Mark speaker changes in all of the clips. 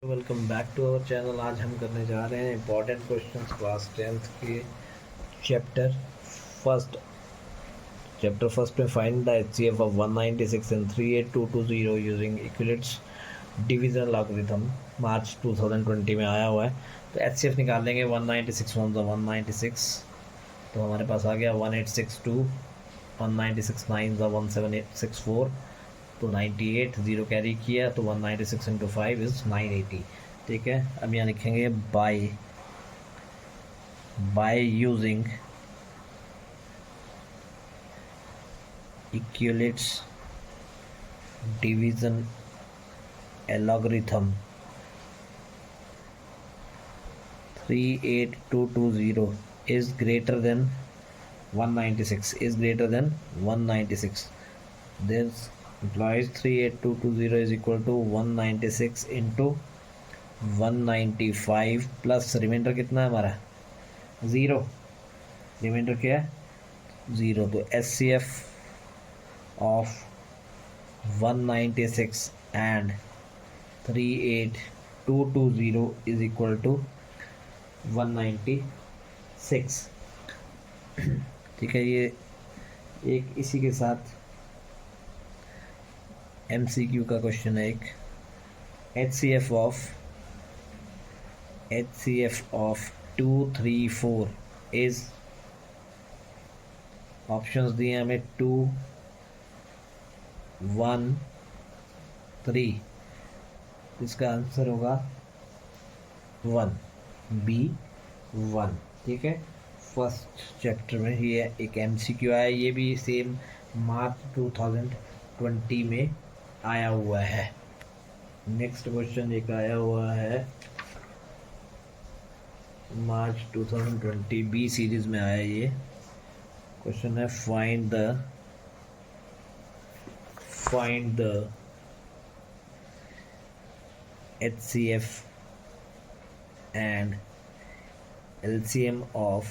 Speaker 1: Welcome back to our channel. आज हम करने जा रहे हैं इंपॉर्टेंट क्वेश्चंस क्लास 10th के चैप्टर फर्स्ट चैप्टर फर्स्ट में find the HCF of 196 and 38220 using Euclid's division algorithm. March 2020 में आया हुआ है। तो एचसीएफ निकाल लेंगे। 196 वन 196, तो हमारे पास आ गया 1862, 196 नाइन 17864, तो 98 ज़ीरो कैरी किया तो 196 इंटू 5 इज़ 980। ठीक है, अब यहाँ लिखेंगे by using Euclid's division algorithm 38220 is greater than 196 is greater than 196. This implies 38220 is equal to 196 into 195 plus remainder कितना है हमारा ज़ीरो। रिमाइंडर क्या है ज़ीरो। तो एच सी एफ ऑफ 196 एंड 38220 इज इक्वल टू 196। ठीक है, ये एक इसी के साथ MCQ का क्वेश्चन है। एक HCF ऑफ 234 इज, ऑप्शंस दिए हमें 2 1 3, इसका आंसर होगा 1 B 1। ठीक है, फर्स्ट चैप्टर में ये एक MCQ आया, ये भी सेम मार्च 2020 में आया हुआ है। नेक्स्ट क्वेश्चन एक आया हुआ है मार्च 2020 बी सीरीज में आया। ये क्वेश्चन है find the HCF and LCM of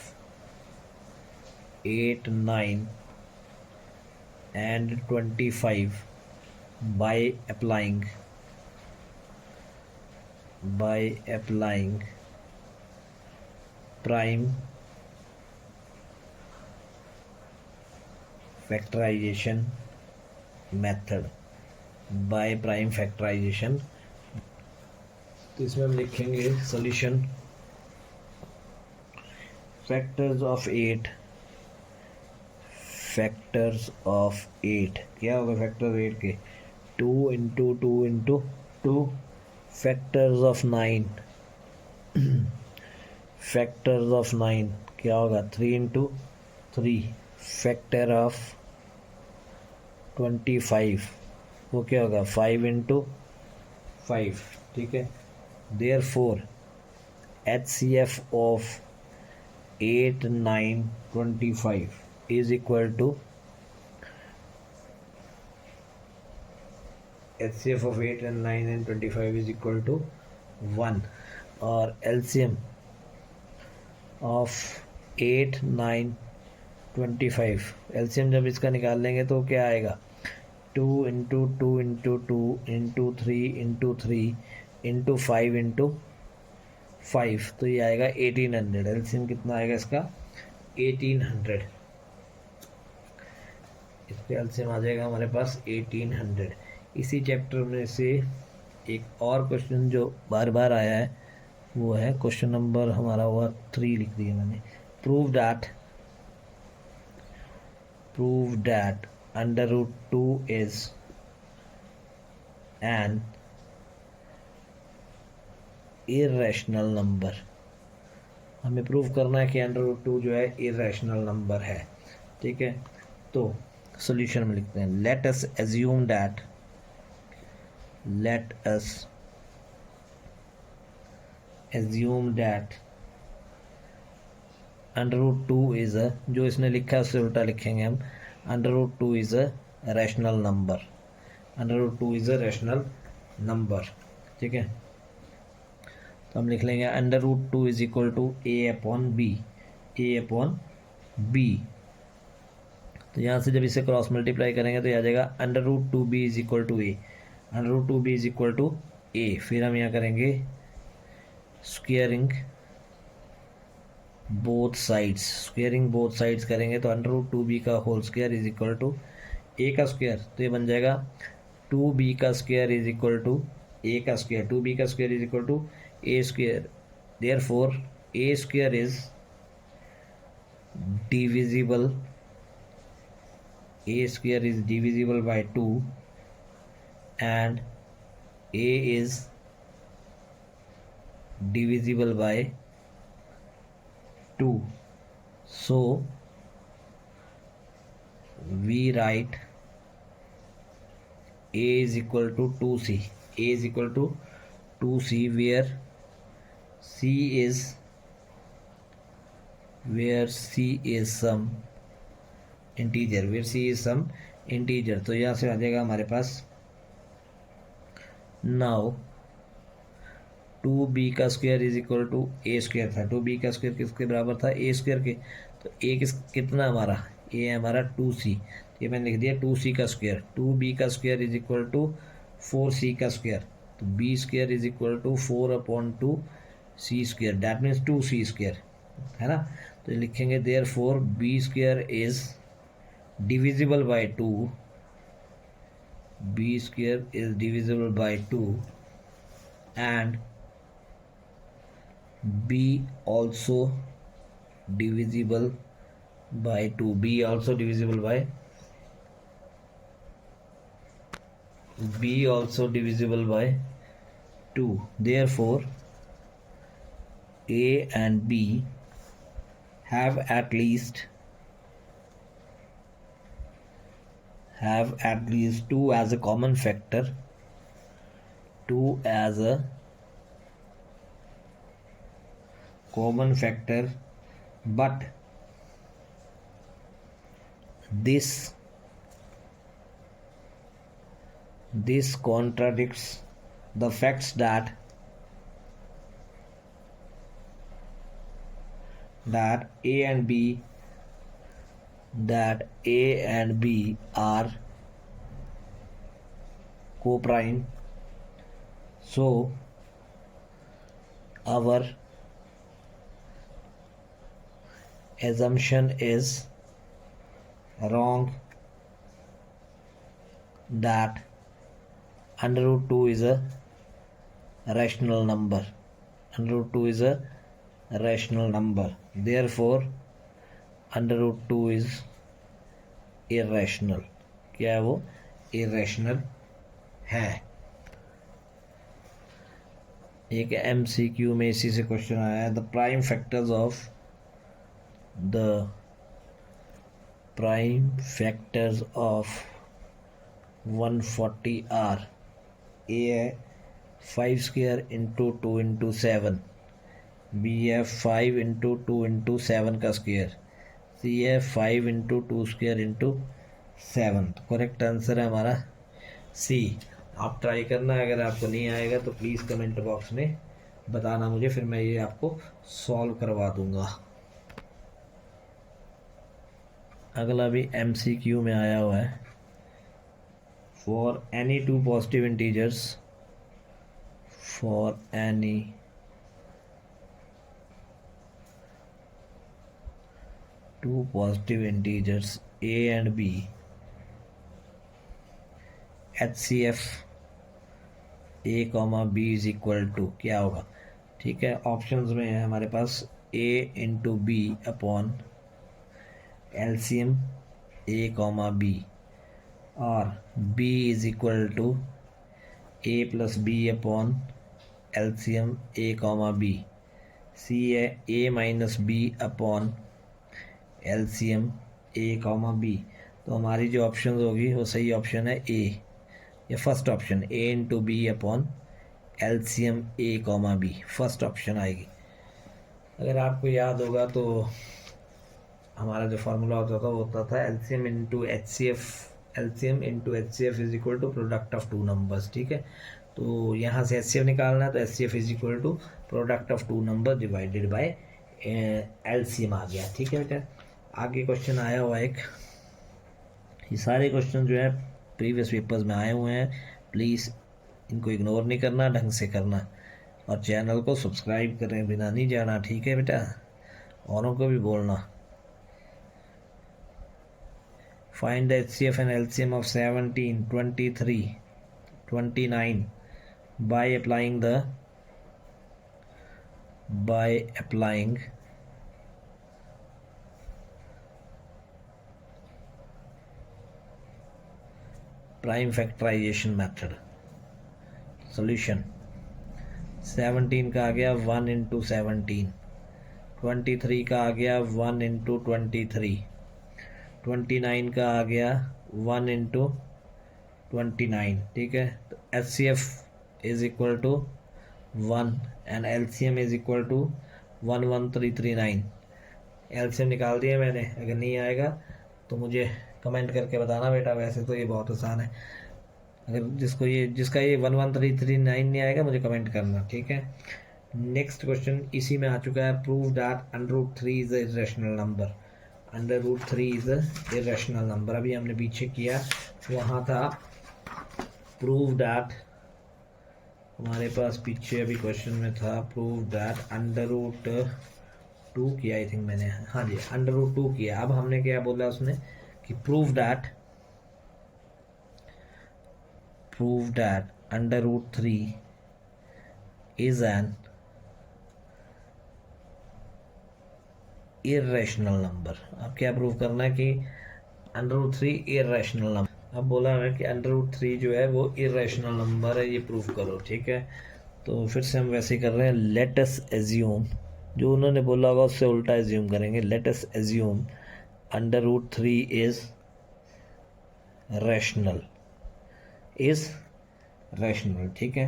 Speaker 1: 8 9 and 25 by applying prime factorization method। तो इसमें हम लिखेंगे सॉल्यूशन। फैक्टर्स ऑफ 8 क्या होगा फैक्टर 8 के 2 इंटू 2 इंटू 2। फैक्टर्स ऑफ 9 क्या होगा 3 इंटू 3। फैक्टर ऑफ 25 वो क्या होगा 5 इंटू 5। ठीक है, therefore HCF of 8 9 25 is equal to HCF of 8 and 9 and 25 is equal to 1। और LCM of 8 9 25, LCM जब इसका निकाल लेंगे तो क्या आएगा 2 into 2 into 2 into 3 into 3 into 5 into 5, तो ये आएगा 1800। LCM कितना आएगा इसका 1800। इसका LCM आ जाएगा हमारे पास 1800। इसी चैप्टर में से एक और क्वेश्चन जो बार बार आया है वो है क्वेश्चन नंबर हमारा हुआ 3 लिख दिया मैंने। Prove that under root 2 is an irrational number. हमें प्रूव करना है कि अंडर रूट 2 जो है इर्रेशनल नंबर है। ठीक है, तो सॉल्यूशन में लिखते हैं let us assume that under root 2 is a, जो इसने लिखा है उससे उल्टा लिखेंगे हम, under root 2 is a rational number. Under root 2 is a rational number. ठीक है, तो हम लिख लेंगे under root 2 is equal to a upon b. तो यहाँ से जब इसे क्रॉस मल्टीप्लाई करेंगे तो ये आ जाएगा under root 2b is equal to a. Under root 2b is equal to a, फिर हम यहाँ करेंगे squaring both sides, squaring both sides करेंगे तो अंडर रूट 2b का whole square is equal to a का स्क्वायर, तो ये बन जाएगा 2b का square is equal to a का स्क्वायर, 2b का square is equal to a square, therefore a square is divisible, a square is divisible by 2 and a is divisible by 2, so we write a is equal to 2c, a is equal to 2c where c is some integer, where c is some integer, तो यहाँ से आ जाएगा हमारे पास now 2b का square is equal to a square था, 2b का square किसके बराबर था, ए स्क्वायर के, तो ए कितना हमारा, ए है हमारा 2c, ये मैंने लिख दिया 2c का स्क्वायर, 2b का square is equal to 4c का स्क्वायर, तो b square is equal to 4/2 c square, that means 2c square, है ना। तो लिखेंगे therefore b square is divisible by 2, b square is divisible by 2 and b also divisible by 2, b also divisible by, b also divisible by 2, therefore A and B have at least 2 as a common factor, 2 as a common factor, but this contradicts the facts that A and B are co-prime, so our assumption is wrong that under root 2 is a rational number, under root 2 is a rational number, therefore under root 2 is irrational, क्या है वो, irrational है। एक MCQ में इसी से question आया है, the prime factors of 140 are, a है 5 स्क्वायर इंटू 2 इंटू 7, बी है 5 इंटू 2 इंटू 7 का स्क्वायर, सी है 5 इंटू 2 स्क्वायर इंटू 7, तो करेक्ट आंसर है हमारा सी। आप ट्राई करना, अगर आपको नहीं आएगा तो प्लीज़ कमेंट बॉक्स में बताना मुझे, फिर मैं ये आपको सॉल्व करवा दूंगा। अगला भी MCQ में आया हुआ है, for any two positive integers, for any two positive integers a and b, HCF a comma b is equal to क्या होगा, ठीक है। ऑप्शंस में है हमारे पास a into b upon LCM a comma b, और b is equal to a plus b upon LCM a comma b, c है a minus b upon LCM a comma b, तो हमारी जो ऑप्शन होगी वो सही ऑप्शन है a, या first option a into b upon LCM a comma b, first option आएगी। अगर आपको याद होगा तो हमारा जो फार्मूला होता था वो होता था LCM into HCF is equal to product of two numbers, ठीक है। तो यहाँ से HCF निकालना है तो HCF is equal to product of two number divided by LCM आ गया, ठीक है बेटा। आगे क्वेश्चन आया हुआ एक, ये सारे क्वेश्चन जो है प्रीवियस पेपर्स में आए हुए हैं, प्लीज़ इनको इग्नोर नहीं करना, ढंग से करना, और चैनल को सब्सक्राइब करें बिना नहीं जाना, ठीक है बेटा, औरों को भी बोलना। Find the HCF and LCM of 17, 23, 29 by applying prime factorization method. Solution: 17 का आ गया 1 इंटू 17, 23 का आ गया 1 इंटू 23, 29 का आ गया 1 इंटू 29, ठीक है। तो HCF is equal to 1 and LCM is equal to 11339। LCM निकाल दिया मैंने, अगर नहीं आएगा तो मुझे कमेंट करके बताना बेटा, वैसे तो ये बहुत आसान है। अगर जिसका ये 11339 नहीं आएगा मुझे कमेंट करना, ठीक है। नेक्स्ट क्वेश्चन इसी में आ चुका है। Prove that √3 is a irrational number. √3 is a irrational number, अभी हमने पीछे किया, वहाँ था प्रूव दैट, हमारे पास पीछे अभी क्वेश्चन में था प्रूव दैट √2 किया, आई थिंक मैंने, हाँ जी √2 किया। अब हमने क्या बोला उसमें कि prove that √3 is an irrational number। अब क्या प्रूव करना है कि √3 irrational नंबर। अब बोला है कि √3 जो है वो irrational नंबर है, ये प्रूव करो, ठीक है। तो फिर से हम वैसे ही कर रहे हैं। लेट अस एज्यूम, जो उन्होंने बोला होगा उससे उल्टा एज्यूम करेंगे। Let us assume √3 is rational, ठीक है।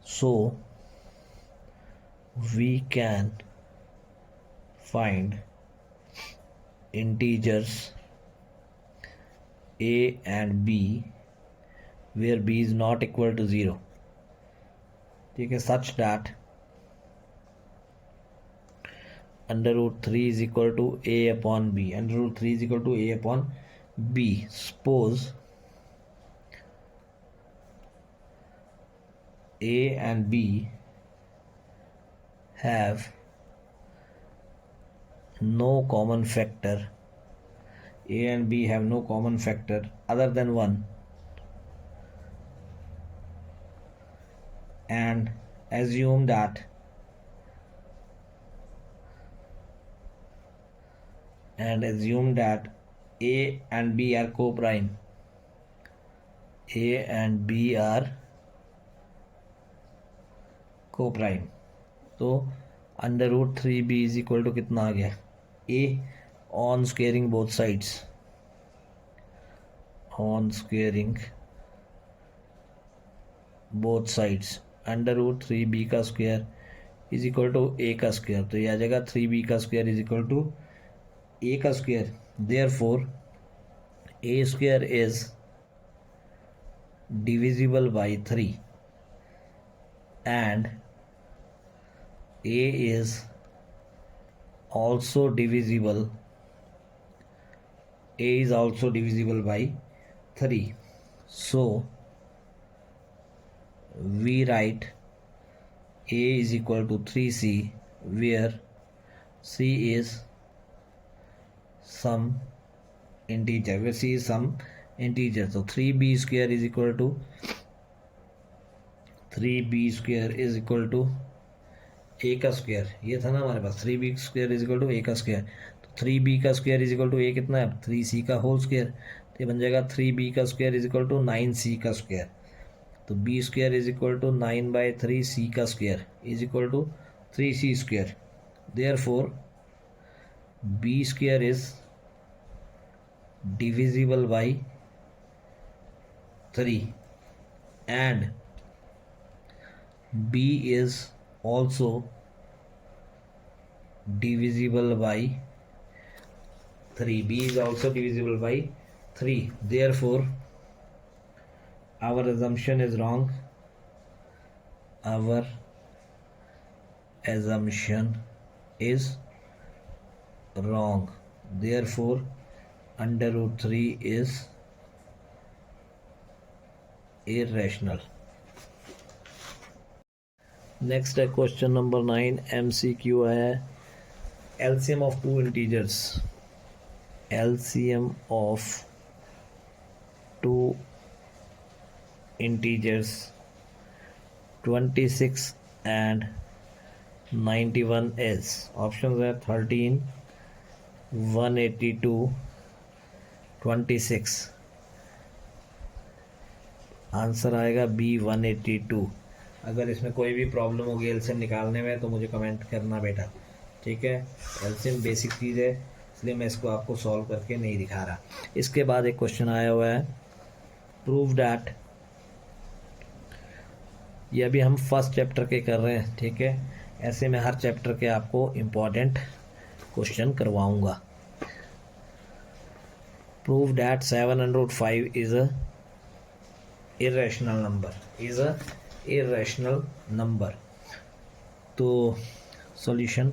Speaker 1: So we can find integers a and b where b is not equal to 0, ठीक है, such that √3 is equal to a upon b, √3 is equal to a upon b। Suppose a and b have no common factor, a and b have no common factor other than 1, and assume that a and b are co-prime, a and b are co-prime। तो √3b is equal to कितना आ गया, a on squaring both sides, √3b का square is equal to a का square, तो ये आ जाएगा 3b का square is equal to a का square. Therefore a square is divisible by 3 and a is also divisible by 3। so we write a is equal to 3c where c is some integer, so 3b square is equal to a का square, ये था ना हमारे पास, 3b square is equal to a का square. तो 3b का square is equal to a कितना है, 3c का होल स्क्वायर, तो ये बन जाएगा 3b का square is equal to 9c का स्क्वायर। तो b square is equal to 9/3 c का square is equal to 3c square. Therefore b square is divisible by 3 and b is also divisible by 3, b is also divisible by 3, therefore our assumption is wrong, therefore √3 is irrational। Next है question number 9, MCQ है, LCM of two integers, LCM of two integers 26 and 91 is, option है 13, 182, 26। Answer आएगा B 182। अगर इसमें कोई भी problem होगी LCM निकालने में तो मुझे कमेंट करना बेटा, ठीक है। एलसीएम बेसिक चीज़ है इसलिए मैं इसको आपको सॉल्व करके नहीं दिखा रहा। इसके बाद एक क्वेश्चन आया हुआ है, प्रूव डैट, ये अभी हम फर्स्ट चैप्टर के कर रहे हैं, ठीक है। ऐसे में हर चैप्टर के आपको इम्पॉर्टेंट क्वेश्चन करवाऊंगा। Prove that 705 is a irrational number, is a irrational number. तो सॉल्यूशन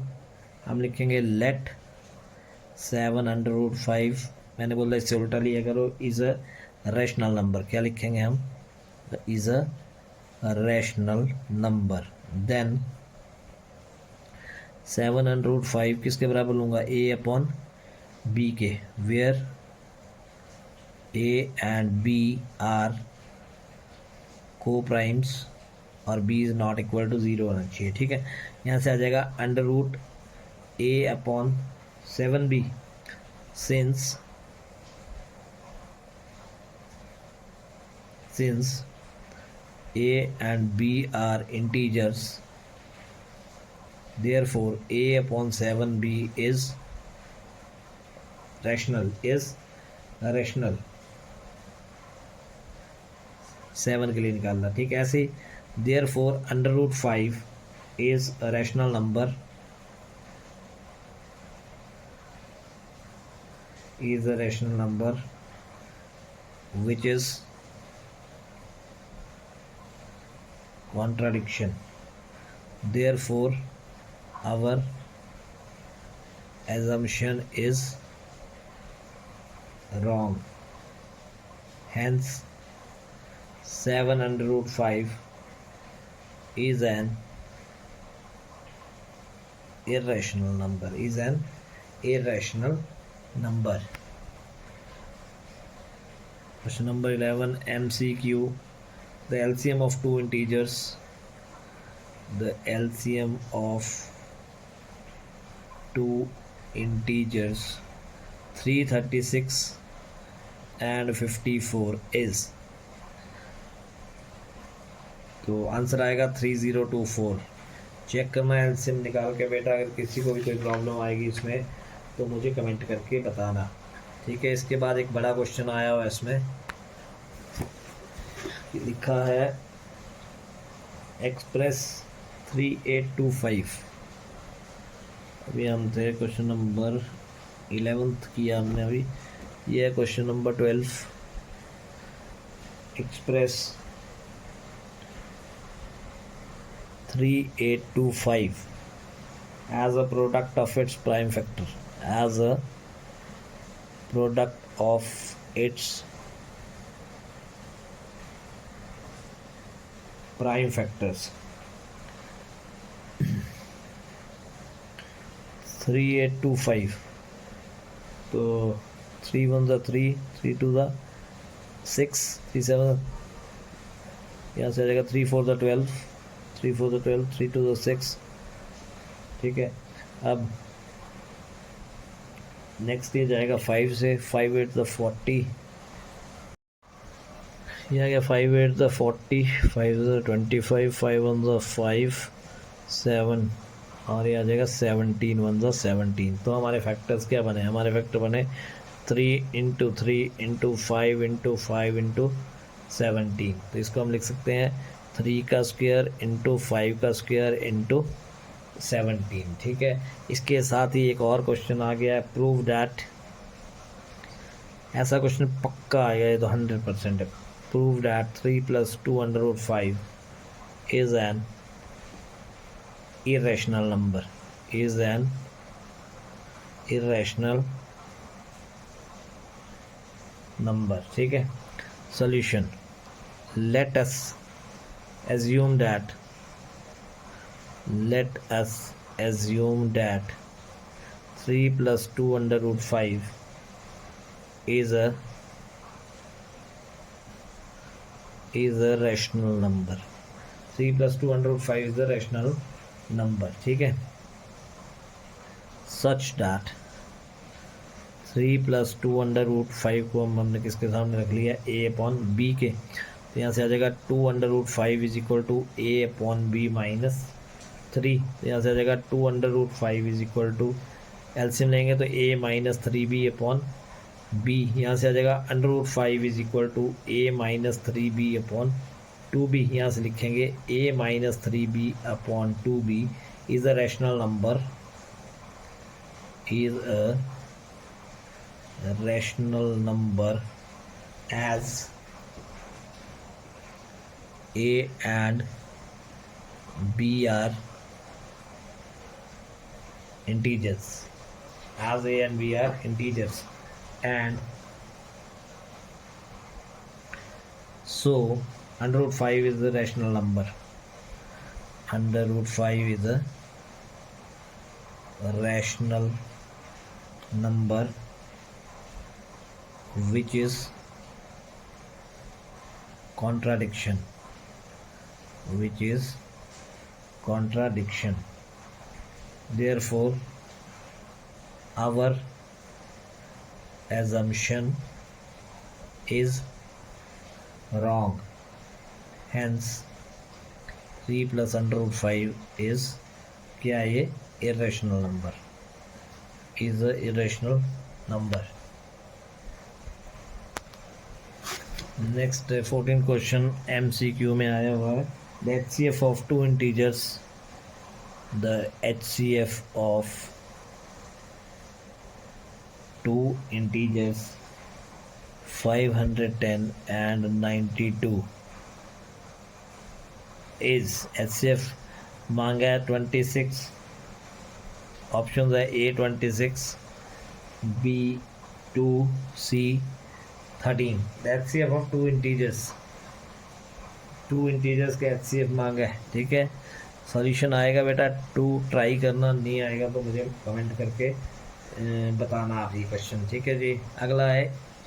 Speaker 1: हम लिखेंगे लेट 7/5, मैंने बोला इससे उल्टा लिया करो, इज अ रैशनल नंबर। क्या लिखेंगे हम, is a rational number. Then 7/5 किसके बराबर लूँगा, a अपॉन b के, where a and b are coprimes और b is not equal to 0 होना चाहिए, ठीक है। यहाँ से आ जाएगा √a upon 7b, since a and b are integers, therefore a upon 7b is rational, 7 के लिए निकालना, ठीक है। ऐसे therefore √5 is a rational number, which is contradiction, therefore our assumption is wrong, hence 7/5 is an irrational number, Question number 11, MCQ, the LCM of two integers, the LCM of two integers 336 and 54 is, तो answer आएगा 3024। Check करना है LCM निकाल के बेटा, अगर किसी को भी कोई प्रॉब्लम आएगी इसमें तो मुझे कमेंट करके बताना, ठीक है। इसके बाद एक बड़ा क्वेश्चन आया हुआ है, इसमें लिखा है एक्सप्रेस 3825। अभी हम थे क्वेश्चन नंबर 11 किया हमने अभी, ये है question number 12। Express 3825 as a product of its prime factor, as a product of its prime factors। 3825, तो 3 1 3, 3 2 6, 3 7, यहाँ से आ जाएगा 3 4 12, 3 4 12, 3 2 6, ठीक है। अब नेक्स्ट ये जाएगा 5 से, 5 8 40, ये आ गया 5 8 40, 5 25, 5 1 5 7, और ये आ जाएगा 17 1 17। तो हमारे फैक्टर्स क्या बने, हमारे फैक्टर बने 3 × 3 × 5 × 5 × 17। तो इसको हम लिख सकते हैं 3 का स्क्वायर × 5 का स्क्वायर × 17, ठीक है। इसके साथ ही एक और क्वेश्चन आ गया है, प्रूव डैट, ऐसा क्वेश्चन पक्का आएगा, ये तो 100% है। Prove that 3 + 2√5 is an irrational number, is an irrational number, ठीक है। Solution, let us assume that let us assume that 3 plus 2 under root 5 is a rational number. 3 plus 2 under root 5 is a rational number. ठीक है, such that 3 plus 2 under root 5 को हमने किसके सामने रख लिया, a अपॉन b के, तो यहाँ से आ जाएगा 2 under root 5 is equal to a upon b minus 3, तो यहाँ से आ जाएगा 2 under root 5 is equal to, LCM लेंगे तो a minus 3b upon b, यहाँ से आ जाएगा under root 5 is equal to a minus 3b upon 2b, यहाँ से लिखेंगे a minus 3b upon 2b is a rational number, is a rational number as a and b are integers, as a and b are integers, and so under root 5 is a rational number. Under root 5 is a rational number which is contradiction, therefore our assumption is wrong, hence 3 plus under root 5 is क्या है, ये irrational number, is a irrational number. Next 14 question MCQ में आया हुआ है. The HCF of two integers, the HCF of two integers 510 and 92 is, HCF मांगा है 26, option है A 26, B 2, C 13. The HCF of two integers का HCF मांगा है. ठीक है, सॉल्यूशन आएगा बेटा, 2 ट्राई करना, नहीं आएगा तो मुझे कमेंट करके बताना आप ये क्वेश्चन. ठीक है जी. अगला है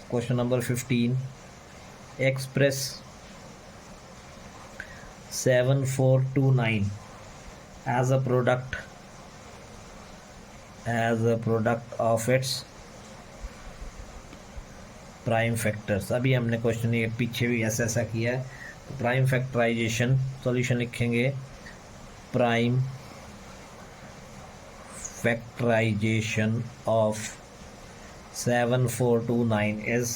Speaker 1: question number 15. Express 7429 as a product of its prime factors. अभी हमने क्वेश्चन ये पीछे भी ऐसा किया है. तो प्राइम फैक्टराइजेशन, सॉल्यूशन लिखेंगे, prime factorization of 7429 is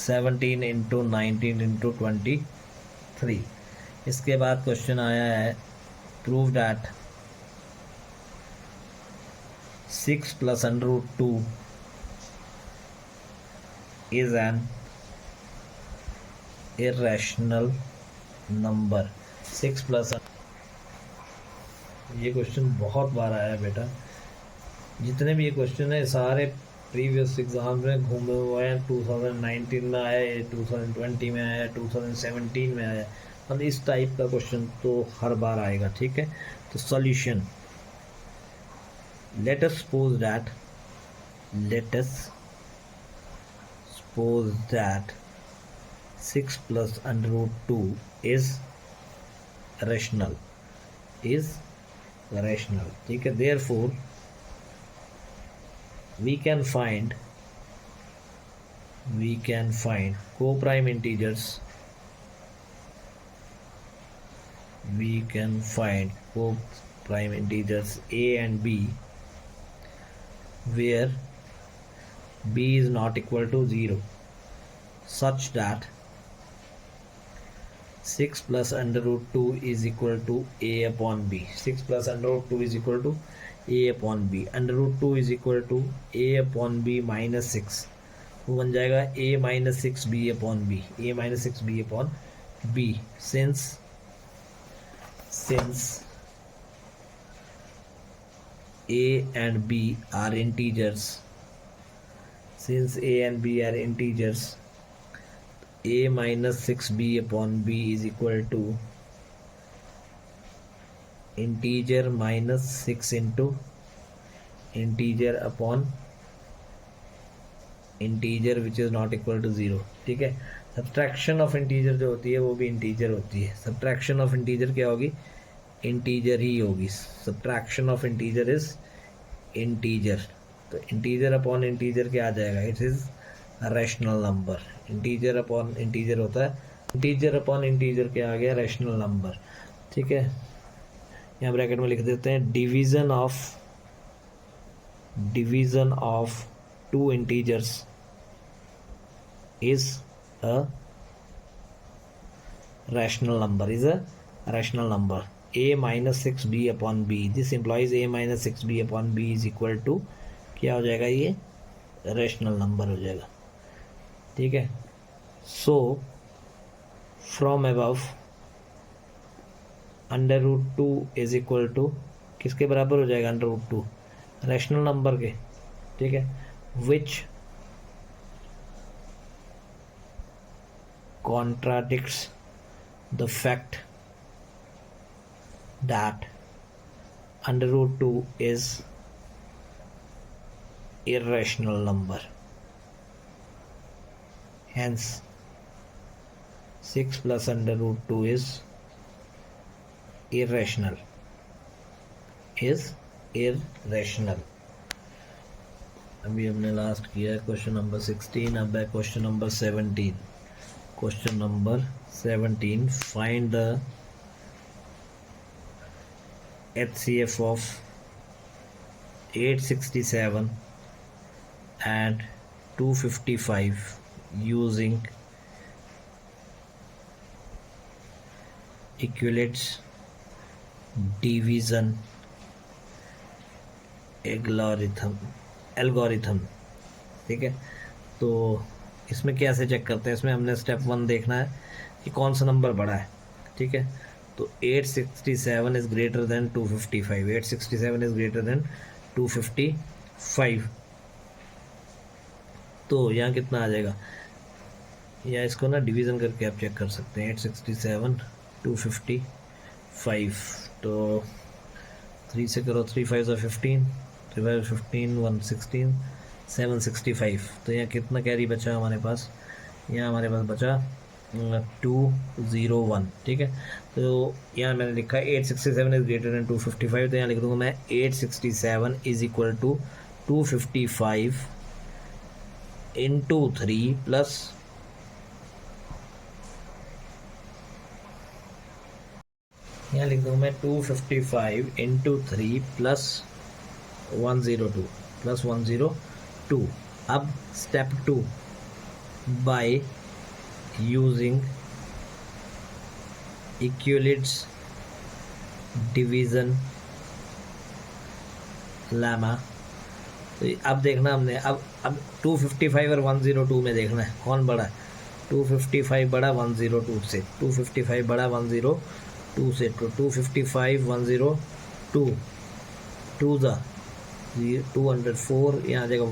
Speaker 1: 17 into 19 into 23. इसके बाद क्वेश्चन आया है, prove that 6 plus under root 2 is an irrational number. 6 plus, ये क्वेश्चन बहुत बार आया है बेटा. जितने भी ये क्वेश्चन है सारे प्रीवियस एग्जाम में घूमे हुए हैं. 2019 में आया है, 2020 में आया, 2017 में आया. मतलब इस टाइप का क्वेश्चन तो हर बार आएगा. ठीक है, तो solution, let us suppose that 6 plus under root 2 is rational. ठीक है, therefore we can find co-prime integers. We can find co-prime integers a and b where b is not equal to 0, such that 6 plus under root 2 is equal to a upon b. 6 plus under root 2 is equal to a upon b. Under root 2 is equal to a upon b minus 6, वो बन जाएगा a minus 6b upon b. a minus 6b upon b. Since a and b are integers, a minus 6b upon b is equal to integer -6 into integer upon integer which is not equal to 0। ठीक है, subtraction of integer जो होती है वो भी integer होती है। Subtraction of integer क्या होगी? इंटीजर ही होगी। Subtraction of integer is integer. तो इंटीजर अपॉन इंटीजर क्या आ जाएगा? It is rational number. Integer upon integer होता है, इंटीजर अपॉन इंटीजर क्या आ गया? Rational number. ठीक है, यहाँ ब्रैकेट में लिख देते हैं division of two integers is a rational number, is a rational number। a minus 6b upon b, this implies a minus 6b upon b is equal to क्या हो जाएगा? ये रैशनल नंबर हो जाएगा। ठीक है, so from above √2 is equal to किसके बराबर हो जाएगा? √2 रैशनल नंबर के। ठीक है, विच contradicts the fact that √2 is irrational number. Hence 6 plus √2 is irrational. अभी हमने लास्ट किया है क्वेश्चन नंबर 16। अब है question number 17। Question number 17, find the HCF of 867 and 255 using Euclid's division algorithm। ठीक है, तो इसमें कैसे चेक करते हैं? इसमें हमने स्टेप 1 देखना है कि कौन सा नंबर बड़ा है। ठीक है, तो 867 is greater than 255। 867 is greater than 255। तो यहाँ कितना आ जाएगा? या इसको ना डिवीज़न करके आप चेक कर सकते हैं। 867 255, तो 3 से करो, 3 5 15, 3 5 15, 116, 765। तो यहाँ कितना कैरी बचा हमारे पास? यहाँ हमारे पास बचा 201। ठीक है, तो यहाँ मैंने लिखा 867 इज़ ग्रेटर देन 255। तो यहाँ लिख दूँगा मैं 867 is equal to 255 into 3 plus यहाँ लिख दूँगा मैं 255 इंटू 3 प्लस 102। अब step 2, by using Euclid's division lemma. तो अब देखना हमने, अब 255 और 102 में देखना है कौन बड़ा है। 255 बड़ा 102 से, 255 बड़ा 102 से। तो 255 102 2 ज़ा 204, यहाँ आ जाएगा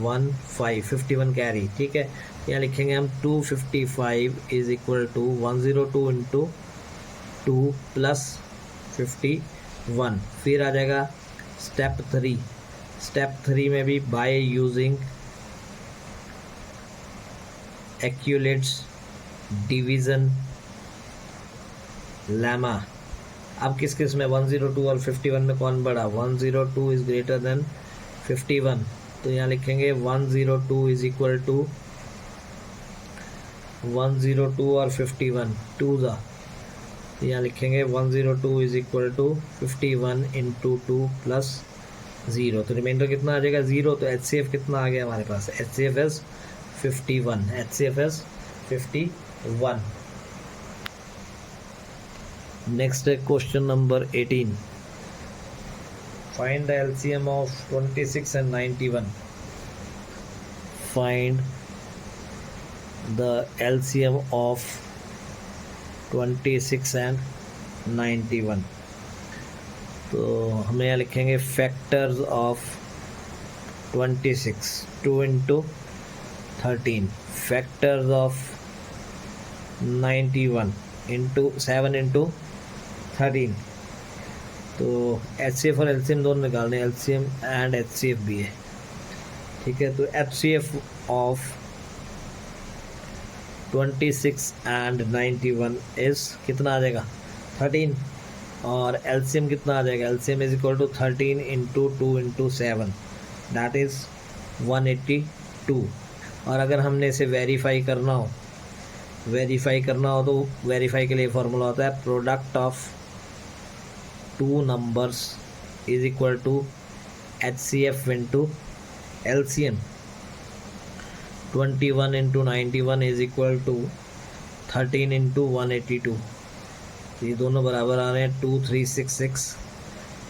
Speaker 1: 51 कैरी। ठीक है, यहाँ लिखेंगे हम 255 is equal to 102 into 2 plus 51। फिर आ जाएगा स्टेप 3। स्टेप 3 में भी by using Euclid's division lemma. अब किस में 102 और 51 में कौन बड़ा? 102 इज ग्रेटर देन 51। तो यहाँ लिखेंगे 102 इज इक्वल टू 102 और 51 2 ज़ा। तो यहाँ लिखेंगे 102 is equal to 51 into 2 plus 0। तो रिमाइंडर कितना आ जाएगा? 0। तो HCF कितना आ गया हमारे पास? HCF is 51। HCF is 51। Next है question number 18, find the LCM of 26 and 91। find the LCM of 26 and 91। तो हम यहाँ लिखेंगे factors of 26, 2 into 13, factors of 91 into 7 into 13। तो HCF और LCM दोनों निकालने, LCM एंड HCF भी है, ठीक है। तो HCF ऑफ 26 एंड 91 इज़ कितना आ जाएगा 13, और LCM कितना आ जाएगा, LCM is equal to 13 into 2 into 7 that is 182। और अगर हमने इसे वेरीफाई करना हो तो वेरीफाई के लिए फॉर्मूला होता है product of two numbers is equal to HCF into LCM। 21 into 91 is equal to 13 into 182। तो ये दोनों बराबर आ रहे हैं 2366,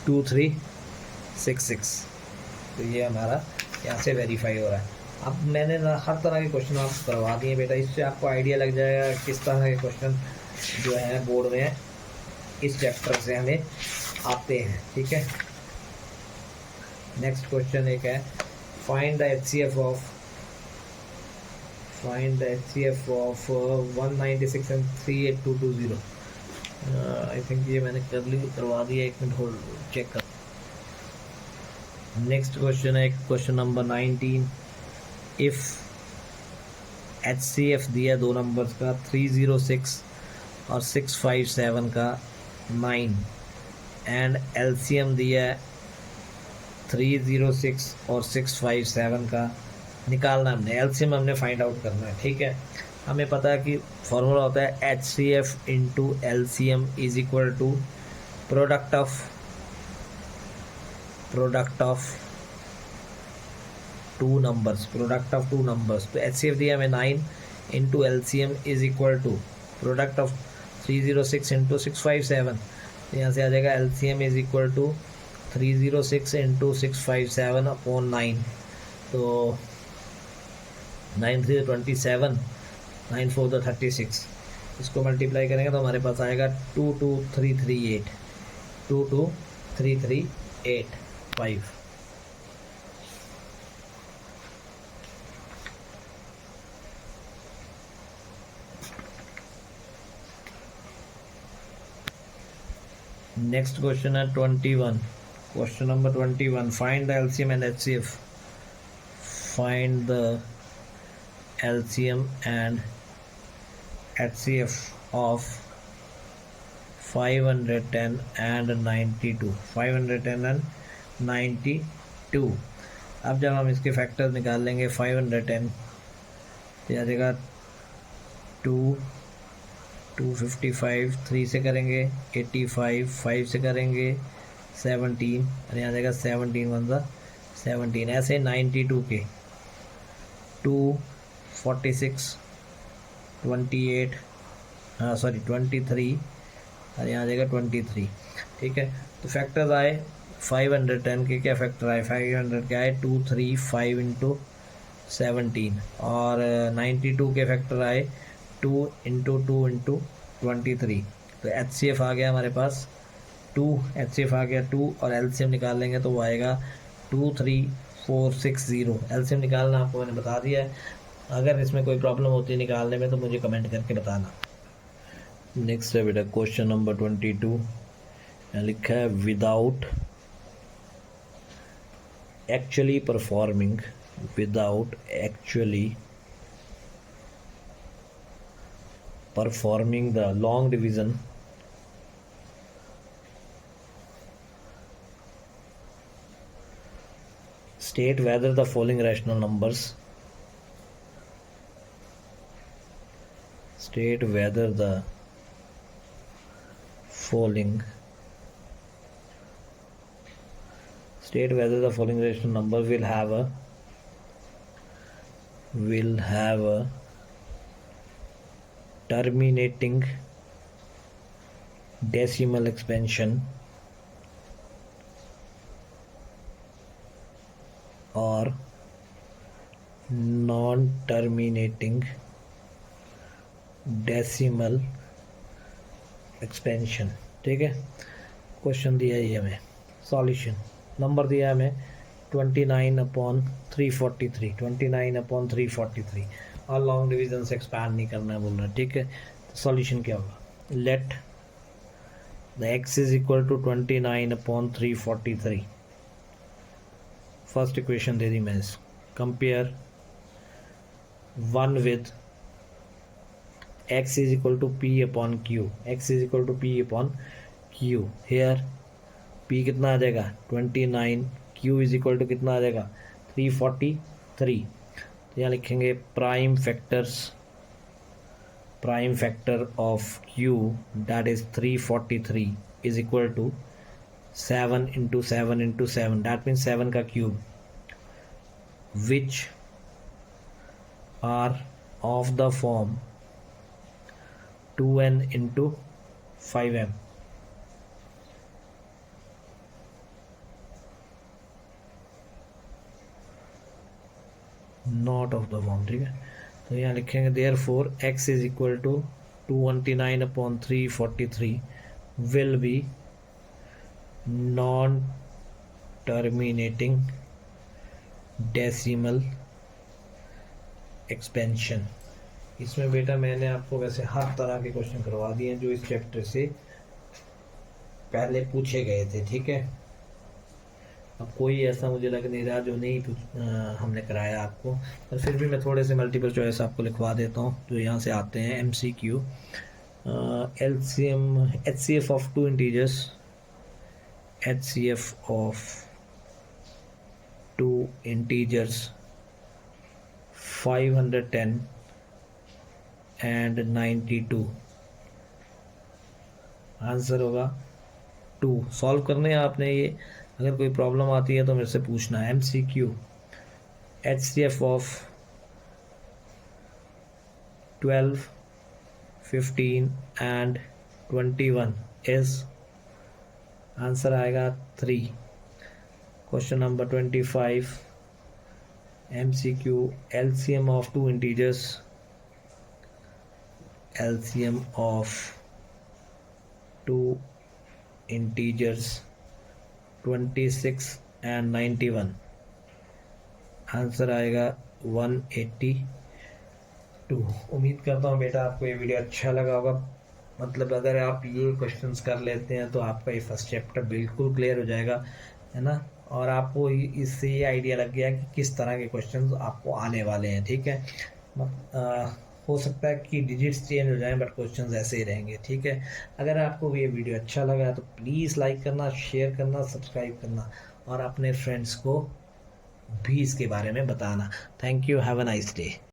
Speaker 1: 2366। तो ये हमारा यहाँ से वेरीफाई हो रहा है। अब मैंने ना हर तरह के क्वेश्चन आपको करवा दिए बेटा, इससे आपको आइडिया लग जाएगा किस तरह के क्वेश्चन जो है बोर्ड में इस चैप्टर से हमें आते हैं, ठीक है। नेक्स्ट क्वेश्चन एक है find the HCF of 196 and 38220। I think ये मैंने करवा दिया, एक मिनट होल्ड चेक कर। नेक्स्ट क्वेश्चन है क्वेश्चन नंबर 19। इफ़ HCF दिया दो नंबर्स का 306 और 657 का 9 एंड LCM दिया 306 और 657 का निकालना, हमने LCM हमने फाइंड आउट करना है, ठीक है। हमें पता है कि फॉर्मूला होता है HCF into LCM is equal to product of two numbers. तो HCF दिया हमें 9 into LCM is equal to product of 306 into 657। तो यहाँ से आ जाएगा LCM is equal to 306 into 657 upon 9। तो 9 3 27, 9 4 36। इसको मल्टीप्लाई करेंगे तो हमारे पास आएगा 22338, 22338 नेक्स्ट क्वेश्चन है 21। Question number 21, find the LCM and HCF। Find the LCM and HCF of 510 and 92। 510 and 92। अब जब हम इसके फैक्टर्स निकाल लेंगे 510 तो आ जाएगा 255, 3 से करेंगे 85, 5 से करेंगे 17 और यहाँ जाएगा 17 1 17। ऐसे 92 के 246, 28 23 और यहाँ जाएगा 23, ठीक है। तो फैक्टर्स आए 510 के, क्या फैक्टर आए 500 के आए 235 इंटू 17 और 92 के फैक्टर आए 2 इंटू 2 इंटू 23। तो HCF आ गया हमारे पास 2, HCF आ गया 2 और LCM निकाल लेंगे तो वो आएगा 23460। LCM निकालना आपको मैंने बता दिया है, अगर इसमें कोई प्रॉब्लम होती है निकालने में तो मुझे कमेंट करके बताना। नेक्स्ट है बेटा क्वेश्चन नंबर 22। लिखा है without actually performing the long division state whether the following rational numbers rational number will have a terminating decimal expansion or non-terminating decimal expansion, ठीक है। क्वेश्चन दिया है ये हमें, सॉल्यूशन नंबर दिया है हमें 29/343 और लॉन्ग डिवीजन से एक्सपैंड नहीं करना है बोल रहा है, ठीक है। तो सॉल्यूशन क्या होगा, let the x is equal to 29/343। First equation दे दी मैंने, compare 1 with x is equal to p upon q, x is equal to p upon q। Here p कितना आ जाएगा 29, q इज इक्वल टू कितना आ जाएगा 343। तो यहाँ लिखेंगे prime factor of q that is 343 is equal to 7 into 7 into 7, that means 7 का cube, which are of the form 2n into 5m। Not of the form, ठीक है। तो यहाँ लिखेंगे therefore x is equal to 229/343 will be non terminating decimal expansion. इसमें बेटा मैंने आपको वैसे हर तरह के क्वेश्चन करवा दिए हैं जो इस चैप्टर से पहले पूछे गए थे, ठीक है। अब कोई ऐसा मुझे लग नहीं रहा जो नहीं हमने कराया आपको, पर फिर भी मैं थोड़े से मल्टीपल चॉइस आपको लिखवा देता हूँ जो यहाँ से आते हैं। MCQ, LCM, HCF of 2 integers, HCF of 2 integers 510 and 92। Answer होगा 2। सॉल्व करने हैं आपने ये, अगर कोई प्रॉब्लम आती है तो मेरे से पूछना है। MCQ, HCF of 12, 15 and 21 is, answer आएगा 3। Question number 25, MCQ, LCM of 2 integers, LCM of 2 integers 26 and 91, answer आएगा 182। उम्मीद करता हूँ बेटा आपको ये वीडियो अच्छा लगा होगा। मतलब अगर आप ये क्वेश्चंस कर लेते हैं तो आपका ये फर्स्ट चैप्टर बिल्कुल क्लियर हो जाएगा, है ना। और आपको इससे ये आइडिया लग गया कि किस तरह के क्वेश्चंस आपको आने वाले हैं, ठीक है। हो सकता है कि डिजिट्स चेंज हो जाएं बट क्वेश्चंस ऐसे ही रहेंगे, ठीक है। अगर आपको ये वीडियो अच्छा लगा तो प्लीज़ लाइक करना, शेयर करना, सब्सक्राइब करना और अपने फ्रेंड्स को भी इसके बारे में बताना। Thank you, have a nice day.